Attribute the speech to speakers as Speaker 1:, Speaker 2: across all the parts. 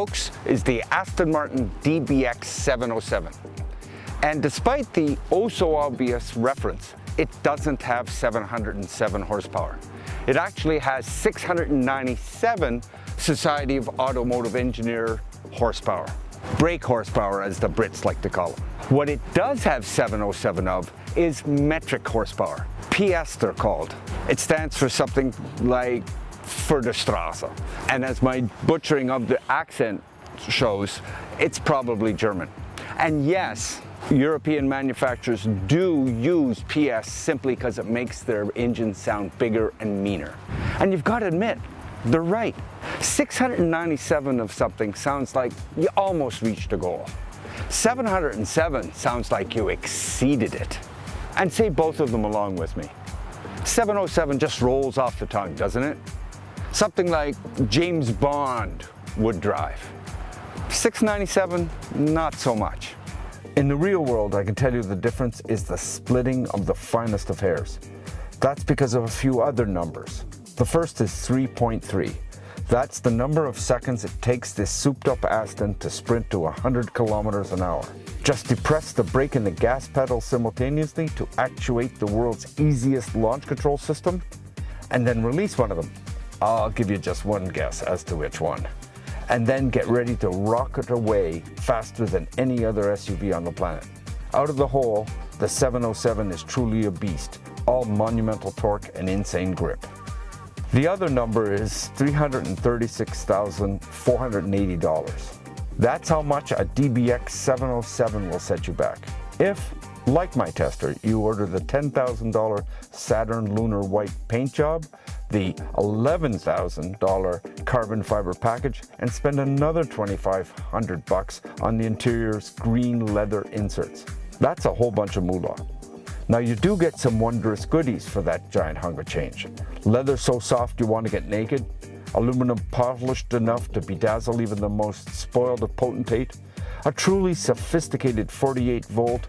Speaker 1: folks, is the Aston Martin DBX707. And despite the oh-so-obvious reference, it doesn't have 707 horsepower. It actually has 697 Society of Automotive Engineer horsepower. Brake horsepower, as the Brits like to call it. What it does have 707 of is metric horsepower. PS they're called. It stands for something like Pferdestärke. And as my butchering of the accent shows, it's probably German. And yes, European manufacturers do use PS simply because it makes their engines sound bigger and meaner. And you've got to admit, they're right. 697 of something sounds like you almost reached a goal. 707 sounds like you exceeded it. And say both of them along with me. 707 just rolls off the tongue, doesn't it? Something like James Bond would drive. 697, not so much. In the real world, I can tell you the difference is the splitting of the finest of hairs. That's because of a few other numbers. The first is 3.3. That's the number of seconds it takes this souped-up Aston to sprint to 100 kilometers an hour. Just depress the brake and the gas pedal simultaneously to actuate the world's easiest launch control system, and then release one of them. I'll give you just one guess as to which one. And then get ready to rocket away faster than any other SUV on the planet. Out of the hole, the 707 is truly a beast, all monumental torque and insane grip. The other number is $336,480. That's how much a DBX 707 will set you back. If, like my tester, you order the $10,000 Saturn Lunar White paint job, the $11,000 carbon fiber package, and spend another $2,500 on the interior's green leather inserts. That's a whole bunch of moolah. Now you do get some wondrous goodies for that giant hunk of change. Leather so soft you want to get naked, aluminum polished enough to bedazzle even the most spoiled potentate, a truly sophisticated 48-volt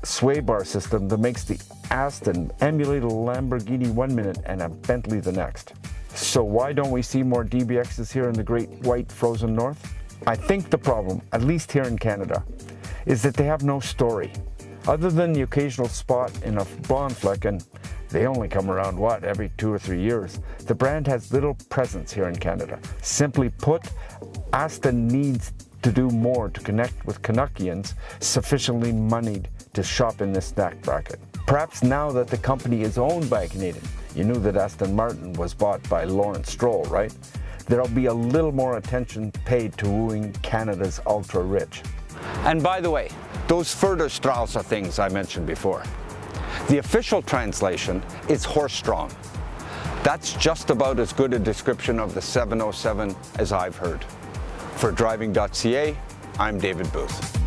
Speaker 1: sway bar system that makes the Aston emulate a Lamborghini one minute and a Bentley the next. So why don't we see more DBXs here in the great white frozen north? I think the problem, at least here in Canada, is that they have no story. Other than the occasional spot in a bond fleck, and they only come around, what, every 2 or 3 years, the brand has little presence here in Canada. Simply put, Aston needs to do more to connect with Canuckians sufficiently moneyed to shop in this snack bracket. Perhaps now that the company is owned by a Canadian, you knew that Aston Martin was bought by Lawrence Stroll, right? There'll be a little more attention paid to wooing Canada's ultra-rich. And by the way, those Pferdestärke things I mentioned before, the official translation is horse-strong. That's just about as good a description of the 707 as I've heard. For Driving.ca, I'm David Booth.